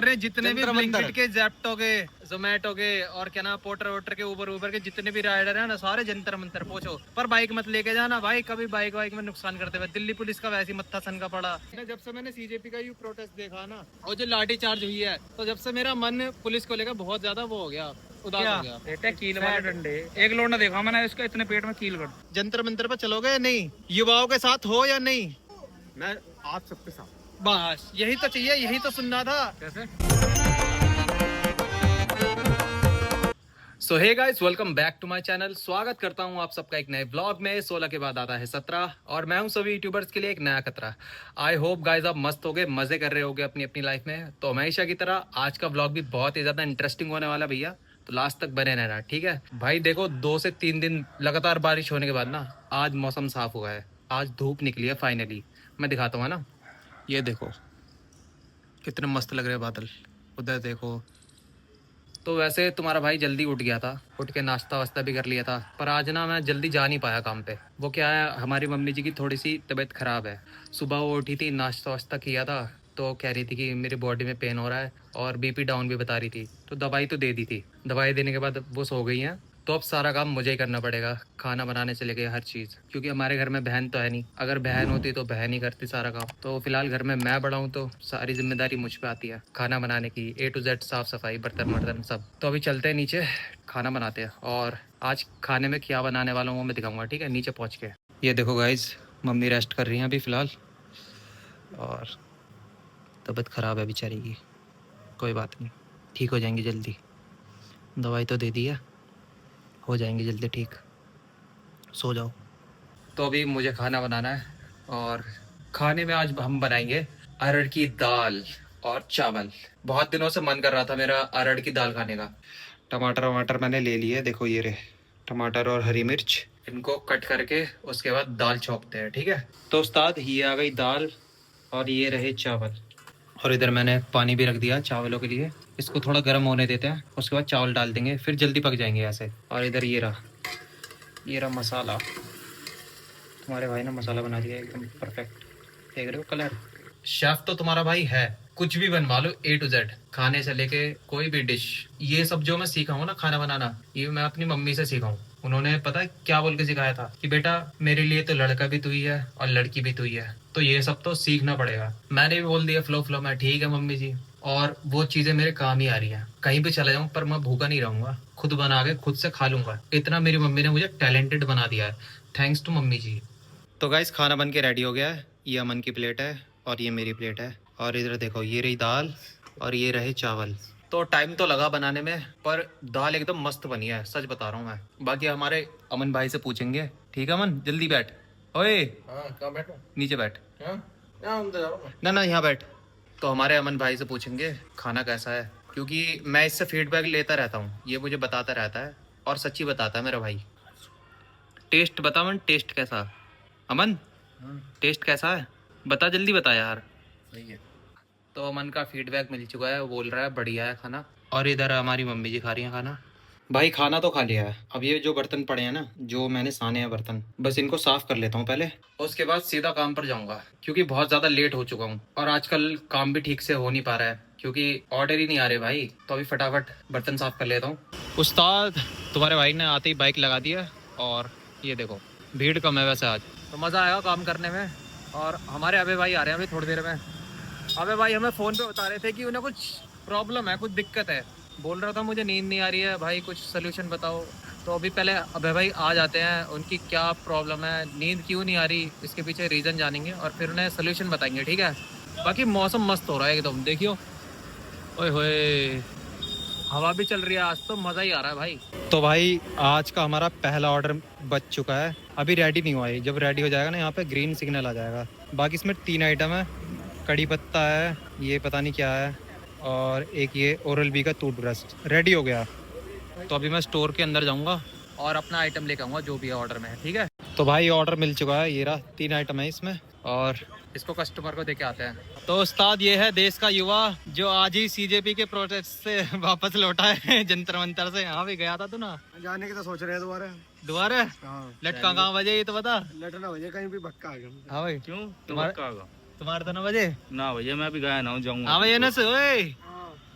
अरे जितने भी ब्लिंकिट के, ज़ेप्टो के, जोमेटो के और क्या ना पोर्टर वोटर के, ऊबर के जितने भी राइडर है ना, सारे जंतर मंतर पहुंचो। पर बाइक मत लेके जाना भाई, कभी बाइक में नुकसान करते हुए। दिल्ली पुलिस का वैसे मत्था सन का पड़ा। जब से मैंने सीजेपी का यू प्रोटेस्ट देखा ना, और जो लाठी चार्ज हुई है, तो जब से मेरा मन पुलिस को लेकर बहुत ज्यादा वो हो गया, उदास हो गया। बेटा कील वाले डंडे एक लोड ना देखा मैंने इसका, इतने पेट में कील कर। जंतर मंतर पर चलोगे नहीं? युवाओं के साथ हो या नहीं? मैं आप सबके साथ। बस यही तो चाहिए, यही तो सुनना था। कैसे? So hey guys, welcome back to my channel. स्वागत करता हूं आप सबका एक नए ब्लॉग में। 16 के बाद आता है 17 और मैं हूं सभी यूट्यूबर्स के लिए एक नया खतरा। आई होप गाइस आप मस्त होगे, मजे कर रहे होगे अपनी अपनी लाइफ में। तो हमेशा की तरह आज का ब्लॉग भी बहुत ही ज्यादा इंटरेस्टिंग होने वाला भैया, तो लास्ट तक बने रहना, ठीक है भाई। देखो 2 से 3 दिन लगातार बारिश होने के बाद ना आज मौसम साफ हुआ है, आज धूप निकली है फाइनली। मैं दिखाता हूँ ना, ये देखो कितने मस्त लग रहे हैं बादल, उधर देखो। तो वैसे तुम्हारा भाई जल्दी उठ गया था, उठ के नाश्ता वास्ता भी कर लिया था, पर आज ना मैं जल्दी जा नहीं पाया काम पे। वो क्या है, हमारी मम्मी जी की थोड़ी सी तबीयत ख़राब है। सुबह वो उठी थी, नाश्ता वास्ता किया था, तो कह रही थी कि मेरी बॉडी में पेन हो रहा है और बीपी डाउन भी बता रही थी। तो दवाई तो दे दी थी, दवाई देने के बाद वो सो गई हैं। तो अब सारा काम मुझे ही करना पड़ेगा, खाना बनाने से लेके हर चीज़, क्योंकि हमारे घर में बहन तो है नहीं। अगर बहन होती तो बहन ही करती सारा काम। तो फिलहाल घर में मैं बड़ा हूँ, तो सारी जिम्मेदारी मुझ पे आती है खाना बनाने की, A to Z, साफ सफाई, बर्तन वर्तन सब। तो अभी चलते हैं नीचे, खाना बनाते हैं। और आज खाने में क्या बनाने वाला हूँ वो मैं दिखाऊंगा, ठीक है, नीचे पहुँच के। ये देखो गाइज, मम्मी रेस्ट कर रही हैं अभी फ़िलहाल, और तबीयत ख़राब है बेचारी की। कोई बात नहीं, ठीक हो जाएंगी जल्दी। दवाई तो दे दी है, हो जाएंगे जल्दी ठीक। सो जाओ। तो अभी मुझे खाना बनाना है, और खाने में आज हम बनाएंगे अरहर की दाल और चावल। बहुत दिनों से मन कर रहा था मेरा अरहर की दाल खाने का। टमाटर वमाटर मैंने ले लिए, देखो ये रहे टमाटर और हरी मिर्च। इनको कट करके उसके बाद दाल छौंकते हैं, ठीक है। तो उस्ताद ये आ गई दाल और ये रहे चावल, और इधर मैंने पानी भी रख दिया चावलों के लिए। इसको थोड़ा गर्म होने देते हैं, उसके बाद चावल डाल देंगे, फिर जल्दी पक जाएंगे ऐसे। और इधर ये रहा मसाला। तुम्हारे भाई ने मसाला बना दिया एकदम परफेक्ट, देख रहे हो कलर। शेफ तो तुम्हारा भाई है, कुछ भी बनवा लो A to Z, खाने से लेके कोई भी डिश। ये सब जो मैं सीखा हूँ ना खाना बनाना, ये मैं अपनी मम्मी से सीखा हूँ। उन्होंने पता है क्या बोल के सिखाया था कि बेटा मेरे लिए तो लड़का भी तू ही है और लड़की भी तू ही है, तो ये सब तो सीखना पड़ेगा। मैंने भी बोल दिया फ्लो में, ठीक है मम्मी जी। और वो चीज़ें मेरे काम ही आ रही हैं। कहीं भी चला जाऊँ पर मैं भूखा नहीं रहूँगा, खुद बना के खुद से खा लूँगा। इतना मेरी मम्मी ने मुझे टैलेंटेड बना दिया है, थैंक्स टू मम्मी जी। तो गाइस खाना बन के रेडी हो गया है। ये अमन की प्लेट है और ये मेरी प्लेट है, और इधर देखो ये रही दाल और ये रहे चावल। तो टाइम तो लगा बनाने में, पर दाल एकदम मस्त बनी है, सच बता रहा हूँ मैं। बाकी हमारे अमन भाई से पूछेंगे, ठीक है अमन, जल्दी बैठ। ओए कहाँ बैठो? नीचे बैठ। हाँ, ना यहाँ बैठ। तो हमारे अमन भाई से पूछेंगे खाना कैसा है, क्योंकि मैं इससे फीडबैक लेता रहता हूँ, ये मुझे बताता रहता है और सच्ची बताता है मेरा भाई। टेस्ट बता अमन, टेस्ट कैसा? अमन टेस्ट कैसा है, बता जल्दी बता यार। सही है। तो अमन का फीडबैक मिल चुका है, बोल रहा है बढ़िया है खाना। और इधर हमारी मम्मी जी खा रही हैं खाना। भाई खाना तो खा लिया है, अब ये जो बर्तन पड़े हैं ना, जो मैंने साने हैं बर्तन, बस इनको साफ कर लेता हूँ पहले, उसके बाद सीधा काम पर जाऊंगा, क्योंकि बहुत ज़्यादा लेट हो चुका हूँ और आजकल काम भी ठीक से हो नहीं पा रहा है, क्योंकि ऑर्डर ही नहीं आ रहे भाई। तो अभी फटाफट बर्तन साफ कर लेता हूँ। उस्ताद तुम्हारे भाई ने आते ही बाइक लगा दिया, और ये देखो भीड़ कम है वैसे आज, तो मज़ा आएगा काम करने में। और हमारे अबे भाई आ रहे हैं अभी थोड़ी देर में। अबे भाई हमें फ़ोन पे बता रहे थे कि उन्हें कुछ प्रॉब्लम है, कुछ दिक्कत है। बोल रहा था मुझे नींद नहीं आ रही है भाई, कुछ सोल्यूशन बताओ। तो अभी पहले अबे भाई आ जाते हैं, उनकी क्या प्रॉब्लम है, नींद क्यों नहीं आ रही, इसके पीछे रीज़न जानेंगे और फिर उन्हें सोल्यूशन बताएंगे, ठीक है। बाकी मौसम मस्त हो रहा है एकदम, देखियो। ओए होए हवा भी चल रही है, आज तो मज़ा ही आ रहा है भाई। तो भाई आज का हमारा पहला ऑर्डर बच चुका है, अभी रेडी नहीं हुआ है। जब रेडी हो जाएगा ना, यहाँ पे ग्रीन सिग्नल आ जाएगा। बाकी इसमें 3 आइटम है, कड़ी पत्ता है, ये पता नहीं क्या है, और एक ये ओरल बी का टूथब्रश। रेडी हो गया, तो अभी मैं स्टोर के अंदर जाऊँगा और अपना आइटम लेकर आऊँगा जो भी है ऑर्डर में, ठीक है। तो भाई ऑर्डर मिल चुका है, ये रहा 3 आइटम है इसमें, और इसको कस्टमर को देके आते हैं। तो उस्ताद ये है देश का युवा जो आज ही सीजेपी के प्रोटेस्ट से वापस लौटा है जंतर मंतर से। हाँ भी गया था तू ना, जाने की तो सोच रहे हैं दोबारा। हाँ, लटका कहाँ बजे ये तो बता। लटना बजे कहीं भी भक्का आ गया। हाँ भाई क्यों तुम्हारा तो 9 बजे ना भैया, मैं भी गया ना हूँ, जाऊंगा। हाँ भाई एनस ओए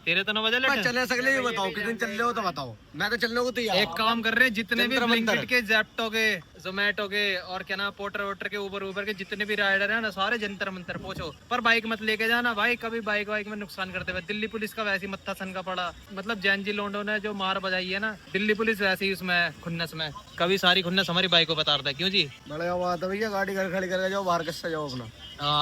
तेरे तो 9 बजे लेट चले सकले ये बताओ किस दिन चल रहे हो तो बताओ, मैं तो चलने को तैयार। एक काम कर रहे हैं, जितने भी जंतर मंतर। ब्लिंकिट के, ज़ेप्टो के, जोमेटो के और क्या नाम पोर्टर वोटर के, ऊबर के जितने भी राइडर हैं ना, सारे जंतर मंतर पहुंचो। पर बाइक मत लेके जाना भाई, कभी बाइक वाइक में नुकसान करते हुए। दिल्ली पुलिस का वैसे ही मत्था सन का पड़ा, मतलब जैन जी लोंडो ने जो मार बजाई है ना, दिल्ली पुलिस वैसे ही उसमें खुन्नस में, कभी सारी खुन्नस हमारी बाइक को बता रहा है। क्यों जी? बड़े बात है भैया, गाड़ी घर खड़ी करके जाओ, बाहर किससे जाओ अपना।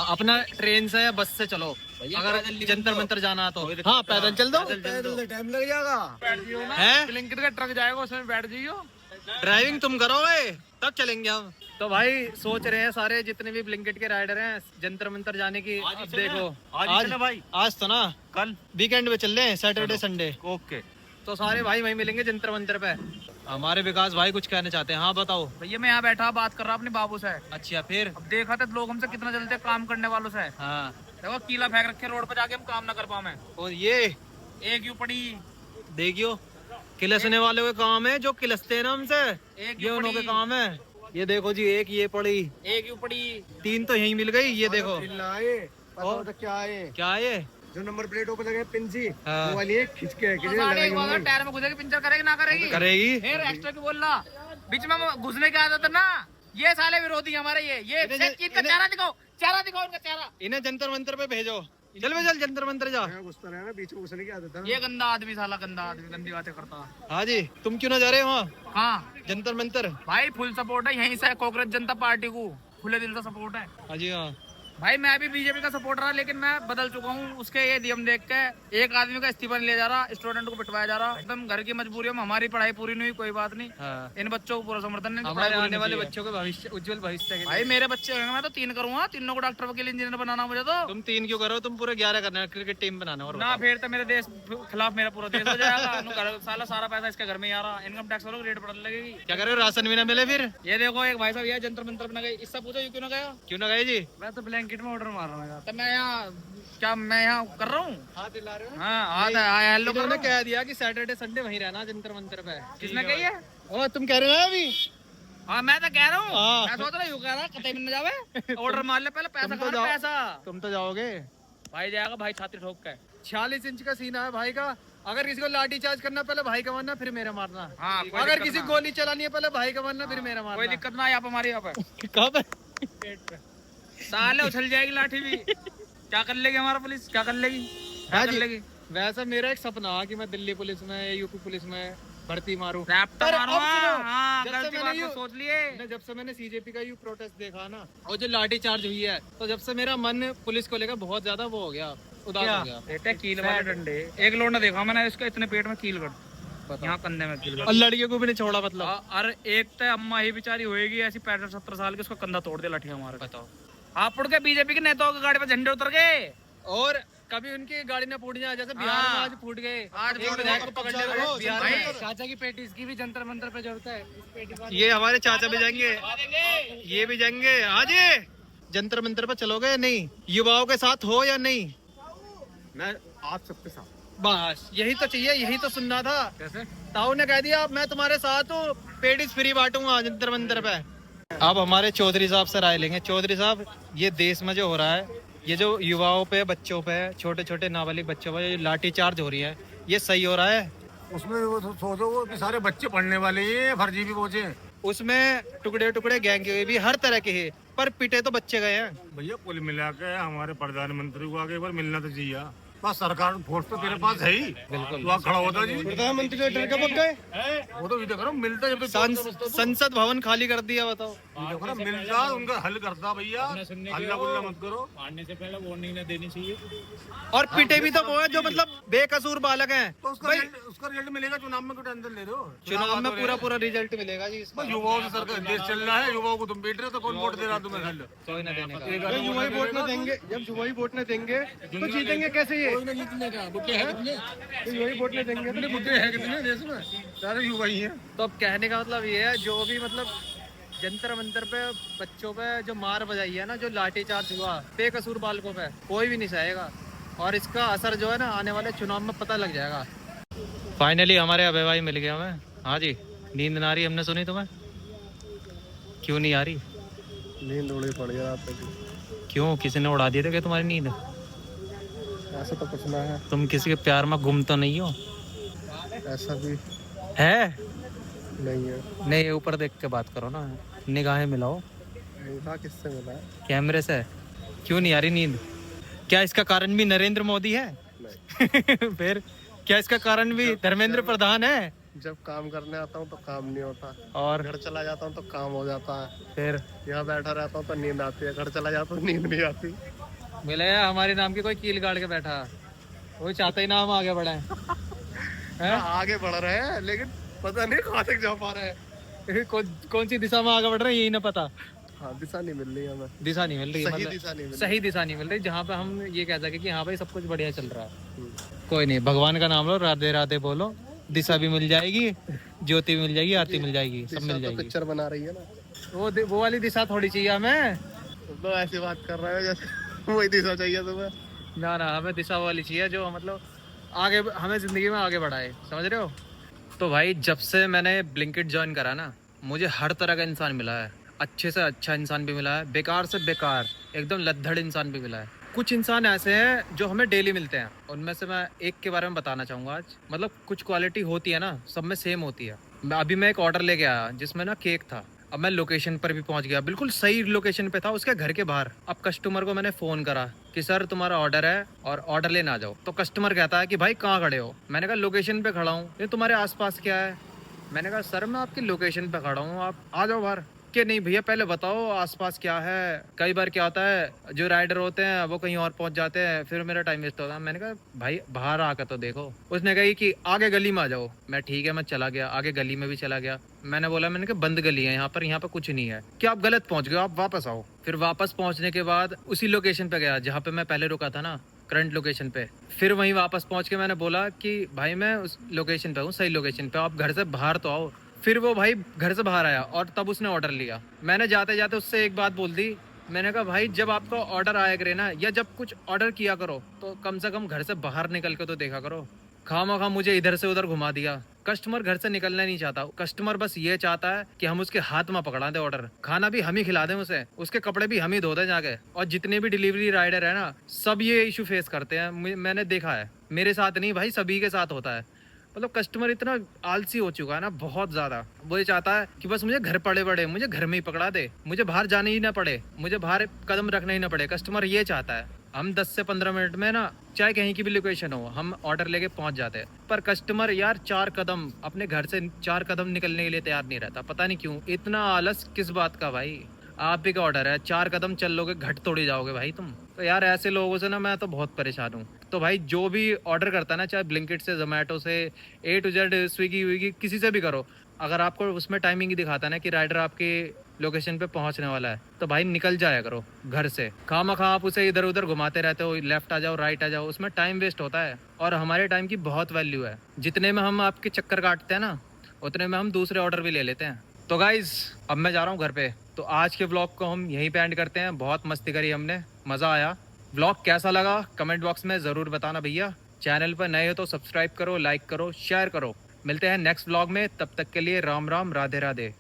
अपना ट्रेन से या बस से चलो, अगर जंतर मंतर जाना तो। हाँ पैदल चल दो, पैदल टाइम लग जाएगा। है ब्लिंकिट का ट्रक जाएगा, उसमें बैठ जाइयो। ड्राइविंग तुम करोगे तब चलेंगे हम। तो भाई सोच रहे हैं सारे जितने भी ब्लिंकिट के राइडर हैं जंतर मंतर जाने की। अब देखो आज भाई, आज तो ना, कल वीकेंड में चल रहे हैं, सैटरडे संडे, ओके। तो सारे भाई वहीं मिलेंगे जंतर मंतर पे। हमारे विकास भाई कुछ कहना चाहते हैं, हाँ बताओ। भैया मैं यहाँ बैठा बात कर रहा अपने बाबू से। अच्छा फिर? अब देखा था लोग हमसे कितना जलते काम करने वालों से। हाँ देखो कीला फेंक रखे रोड पर, जाके हम काम ना कर पाए। और ये एक यू पड़ी, देखियो, किलसने वाले के काम है, जो किलसते हैं ना हमसे, एक ये यू उन्हों के पड़ी, काम है। ये देखो जी, एक ये पड़ी, एक यू पड़ी। 3 तो यहीं मिल गई। ये देखो आए बताओ तो क्या आए, क्या है ये, जो नंबर प्लेटों पे लगे पिंसी, हाँ। वो वाली एक खिंच के किसी ने साढ़े लगाई एक होंगी। बार टायर में घुसेगी, पंचर करेगी ना करेगी? करेगी। फिर एक्स्ट्रा की बोल रहा, बीच में घुसने की आदत है ना। ये साले विरोधी हमारे, ये इनका चेहरा दिखाओ, चेहरा दिखाओ इनका चेहरा। इन्हें जंतर मंतर पे भेजो, चल बे चल जंतर मंतर जा। यहाँ घुसता रहे ना, बीच में घुसने की आदत है ना। ये गंदा आदमी, साला गंदा आदमी, गंदी बातें करता है। हाँ जी, तुम क्यों ना जा रहे हो वहाँ हाँ जंतर मंतर? भाई फुल सपोर्ट है यहीं से, कांग्रेस जनता पार्टी को खुले दिल से सपोर्ट है। हाँ जी हाँ। भाई मैं भी बीजेपी का सपोर्ट रहा, लेकिन मैं बदल चुका हूँ। उसके ये नियम देख के एक आदमी का इस्तीफा नहीं लिया जा रहा, स्टूडेंट को पिटवाया जा रहा। एकदम घर की मजबूरियों में हमारी पढ़ाई पूरी नहीं हुई, कोई बात नहीं, हाँ। इन बच्चों को पूरा समर्थन नहीं। हमारे आने वाले बच्चों के भविष्य, उज्जवल भविष्य के भाई लिए। मेरे बच्चे होंगे, मैं तो 3 करूंगा, तीनों को डॉक्टर, वकील, इंजीनियर बनाना मुझे तो। तुम 3 क्यों करो, तुम पूरे 11 करना है, क्रिकेट टीम बनाना। और ना फिर तो मेरे देश खिलाफ मेरा पूरा देश हो जाएगा। साला सारा पैसा इसके घर में ही आ रहा, इनकम टैक्स वालों को रेट पड़ने लगेगी। क्या करे, राशन भी ना मिले फिर? ये देखो एक भाई साहब ये जंतर मंतर बना गए, इससे पूछो ये क्यों ना गया? क्यों ना गए जी? मैं तो ब्लैंकेट में ऑर्डर मार रहा हूँ। तो मैं यहाँ क्या, मैं यहाँ कर रहा हूँ? हाथ दिला रहे हो। हाँ हेलो कर इन्होंने रहा हूँ। कह दिया कि सैटरडे संडे वहीं रहना जंतर मंतर पे। किसने कही है? ओ तुम कह रहे हो ना अभी? हाँ मैं तो कह रहा हूँ, हाँ। मैं सोच रहा हूँ कह रहा कतई में न जावे, ऑर्डर मार ले पहले, पैसा तुम तो खा जाओ। पैसा। तुम तो जाओगे। भाई जाएगा भाई छाती ठोक के। 46 इंच का सीना है भाई का। अगर किसी को लाठी चार्ज करना, पहले भाई का मारना, फिर मेरा मारना। हाँ, कोई अगर दिक्कत किसी ना। को गोली चलानी है, पहले भाई का मारना, फिर मेरा कोई मारना। दिक्कत ना है आप हमारे यहाँ पे। कब? साले उछल जाएगी लाठी भी। क्या कर लेगी हमारा पुलिस, क्या कर लेगी, क्या हाँ कर जी। लेगी? वैसा मेरा एक सपना है कि मैं दिल्ली पुलिस में, यूपी पुलिस में भर्ती मारूं। रैप्टर पर मारो। अब सुनो, हाँ जब से गलती मैंने बात ये- को सोच लिए। ना, जब से मैंने सीजेपी का यू प्रोटेस्ट देखा ना, और जो लाठी चार्ज हुई है, तो जब से मेरा मन पुलिस को लेकर बहुत ज्यादा वो हो गया, उदास हो गया। बेटा कील वाले डंडे, एक लोड ना देखा मैंने इसका, इतने पेट में कील कर, यहाँ कंधे में कील और कर। लड़कियों को भी नहीं छोड़ा मतलब। और एक तो अम्मा ही बेचारी होएगी ऐसी 65-70 साल की, उसका कंधा तोड़ दिया लाठी हमारे। बताओ। आप उड़ के बीजेपी के नेताओं की गाड़ी पर झंडे उतर गए। और कभी उनकी गाड़ी ना फूट जाए, जैसे बिहार में हाँ। आज फूट गए। आज एक फूट विधायक गए। को पकड़ने वाले बिहार भाई, में। चाचा की पेटिस की भी जंतर मंतर पे जरूरत है। इस पेटिस वाली- ये हमारे चाचा भी जाएंगे, ये भी जाएंगे। हाँ जी, जंतर मंतर पर चलोगे या नहीं? युवाओं के साथ हो या नहीं? मैं आप सबके साथ। बस यही तो चाहिए, यही तो सुनना था। कैसे? ताऊ ने कह दिया मैं तुम्हारे साथ हूँ, पेडिस फ्री बांटूंगा जंतर मंतर पे। अब हमारे चौधरी साहब से राय लेंगे। चौधरी साहब, ये देश में जो हो रहा है, ये जो युवाओं पे, बच्चों पे, छोटे छोटे नाबालिग बच्चों पे लाठी चार्ज हो रही है, ये सही हो रहा है? उसमें वो सोचो वो कि सारे बच्चे पढ़ने वाले ये फर्जी भी पहुंचे। उसमें टुकड़े टुकड़े गैंग के भी हर तरह के हैं, पर पिटे तो बच्चे गए हैं। भैया कुल मिला के हमारे प्रधानमंत्री को आगे एक बार मिलना तो चाहिए। बस सरकार फोर्स तो तेरे पास है ही, बिल्कुल वहाँ खड़ा होता जी। प्रधानमंत्री का डर के पक गए, वो तो इधर करो मिलता जब तक संसद भवन खाली कर दिया, बताओ। देखो ना मिलता उनका हल करता भैया, हल्ला गुल्ला मत करो। मारने से पहले वार्निंग ना देनी चाहिए। और पिटे भी तो वो है जो मतलब बेकसूर बालक हैं। तो उसका रिजल्ट मिलेगा चुनाव में, क्यों टेंशन ले रहे हो? चुनाव में पूरा पूरा रिजल्ट मिलेगा जी इसका। बस युवाओं से सरकार देश चल रहा है, युवाओं को तुम बेच रहे हो तो कौन वोट दे रहा तुम्हें? हल कोई ना देने का। युवा ही वोट न देंगे, जब युवा ही वोट न देंगे तो जीतेंगे कैसे? ये कोई ना जीतने का बुद्धि है कितने, तो युवा ही वोट न देंगे तो बुद्धि है कितने देश में? सारे युवा ही हैं। तो अब कहने का मतलब ये है, जो भी मतलब जंतर मंतर पे बच्चों पे जो मार बजाई है ना, जो लाठी चार्ज हुआ बेकसूर बालकों पे, कोई भी नहीं सहेगा। और इसका असर जो है ना, आने वाले चुनाव में पता लग जाएगा। फाइनली हमारे अभय भाई मिल गया हमें। हाँ जी, नींद ना आ रही? हमने सुनी तुम्हें? क्यों नहीं आ रही? नींद उड़ी पड़ गया रात तक। क्यों, किसी ने उड़ा दिए थे क्या तुम्हारी नींद? ऐसा तो कुछ ना है। तुम किसी के प्यार में गुम तो नहीं हो? ऐसा भी है? नहीं है। नहीं, ऊपर देख के बात करो ना, निगाहें मिलाओ। निगाह किससे मिला है? कैमरे से। क्यों नहीं आ रही नींद? क्या इसका कारण भी नरेंद्र मोदी है? फिर क्या इसका कारण भी धर्मेंद्र प्रधान है? जब काम करने आता हूँ तो काम नहीं होता, और घर चला जाता हूँ तो काम हो जाता है। फिर यहाँ बैठा रहता हूँ तो नींद आती है, घर चला जाता हूँ नींद नहीं आती। मिले हमारे नाम की कोई कील गाड़ के बैठा, वो चाहता ही ना हम आगे बढ़े हैं। आगे बढ़ रहे हैं लेकिन पता नहीं कहाँ तक जा पा रहे हैं। कौन सी दिशा में आगे बढ़ रहे हैं यही ना पता। हाँ, दिशा नहीं मिल रही हमें। दिशा नहीं मिल रही, सही मतलब दिशा नहीं मिल सही दिशा नहीं मिल रही जहाँ पे हम ये कह सके कि हाँ भाई सब कुछ बढ़िया चल रहा है। रही। कोई नहीं, भगवान का नाम लो, राधे राधे बोलो, दिशा भी मिल जाएगी, ज्योति भी मिल जाएगी, आरती मिल जाएगी, सब मिल तो जाएगी। पिक्चर बना रही है ना, वो वाली दिशा थोड़ी चाहिए हमें। तुम तो ऐसी बात कर रहे हो जैसे वही दिशा चाहिए तुम्हें। ना ना, हमें दिशा वाली चाहिए जो मतलब आगे हमें जिंदगी में आगे बढ़ाए, समझ रहे हो? तो भाई जब से मैंने ब्लिंकिट ज्वाइन करा ना, मुझे हर तरह का इंसान मिला है। अच्छे से अच्छा इंसान भी मिला है, बेकार से बेकार एकदम लद्दड़ इंसान भी मिला है। कुछ इंसान ऐसे हैं जो हमें डेली मिलते हैं, उनमें से मैं एक के बारे में बताना चाहूँगा आज। मतलब कुछ क्वालिटी होती है ना, सब में सेम होती है। अभी मैं एक ऑर्डर लेके आया जिसमें ना केक था। अब मैं लोकेशन पर भी पहुंच गया, बिल्कुल सही लोकेशन पे था, उसके घर के बाहर। अब कस्टमर को मैंने फ़ोन करा कि सर तुम्हारा ऑर्डर है और ऑर्डर लेने आ जाओ। तो कस्टमर कहता है कि भाई कहाँ खड़े हो? मैंने कहा लोकेशन पे खड़ा हूँ। ये तुम्हारे आसपास क्या है? मैंने कहा सर मैं आपकी लोकेशन पे खड़ा हूँ, आप आ जाओ बाहर। कि नहीं भैया पहले बताओ आसपास क्या है। कई बार क्या होता है जो राइडर होते हैं वो कहीं और पहुंच जाते हैं, फिर मेरा टाइम वेस्ट होता है। मैंने कहा भाई बाहर आकर तो देखो। उसने कही कि आगे गली में आ जाओ। मैं ठीक है, मैं चला गया, आगे गली में भी चला गया। मैंने बोला, मैंने कहा बंद गली है यहाँ पर कुछ नहीं है। क्या आप गलत पहुंच गए, आप वापस आओ। फिर वापस पहुंचने के बाद उसी लोकेशन पे गया जहाँ पे मैं पहले रुका था ना, करंट लोकेशन पे। फिर वहीं वापस पहुंच के मैंने बोला कि भाई मैं उस लोकेशन पे हूँ, सही लोकेशन पे, आप घर से बाहर तो आओ। फिर वो भाई घर से बाहर आया और तब उसने ऑर्डर लिया। मैंने जाते जाते उससे एक बात बोल दी। मैंने कहा भाई जब आपका ऑर्डर आया करे ना, या जब कुछ ऑर्डर किया करो तो कम से कम घर से बाहर निकल के तो देखा करो। खामखा मुझे इधर से उधर घुमा दिया। कस्टमर घर से निकलना नहीं चाहता, कस्टमर बस ये चाहता है कि हम उसके हाथ में पकड़ा दें ऑर्डर, खाना भी हम ही खिला दें उसे, उसके कपड़े भी हम ही धो दें जाके। और जितने भी डिलीवरी राइडर है ना, सब ये इशू फेस करते हैं। मैंने देखा है, मेरे साथ नहीं भाई, सभी के साथ होता है। मतलब कस्टमर इतना आलसी हो चुका है ना, बहुत ज़्यादा। वो ये चाहता है कि बस मुझे घर पड़े पड़े, मुझे घर में ही पकड़ा दे, मुझे बाहर जाने ही ना पड़े, मुझे बाहर कदम रखना ही ना पड़े। कस्टमर ये चाहता है। हम 10 से 15 मिनट में ना, चाहे कहीं की भी लोकेशन हो, हम ऑर्डर लेके पहुंच जाते हैं। पर कस्टमर यार 4 कदम अपने घर से 4 कदम निकलने के लिए तैयार नहीं रहता। पता नहीं क्यों इतना आलस, किस बात का भाई? आप ही का ऑर्डर है, 4 कदम चल लोगे घट तोड़ी जाओगे भाई तुम। तो यार ऐसे लोगों से ना मैं तो बहुत परेशान हूँ। तो भाई जो भी ऑर्डर करता है ना, चाहे ब्लिंकिट से, जोमेटो से, A to Z, स्विगी विगी, किसी से भी करो, अगर आपको उसमें टाइमिंग ही दिखाता है ना कि राइडर आपके लोकेशन पे पहुंचने वाला है, तो भाई निकल जाया करो घर से। खामखा आप उसे इधर उधर घुमाते रहते हो, लेफ्ट आ जाओ, राइट आ जाओ, उसमें टाइम वेस्ट होता है। और हमारे टाइम की बहुत वैल्यू है। जितने में हम आपके चक्कर काटते हैं ना, उतने में हम दूसरे ऑर्डर भी ले लेते हैं। तो गाइज अब मैं जा रहा हूँ घर पे। तो आज के व्लॉग को हम यहीं पे एंड करते हैं। बहुत मस्ती करी हमने, मज़ा आया। व्लॉग कैसा लगा कमेंट बॉक्स में ज़रूर बताना भैया। चैनल पर नए हो तो सब्सक्राइब करो, लाइक करो, शेयर करो। मिलते हैं नेक्स्ट व्लॉग में, तब तक के लिए राम राम, राधे राधे।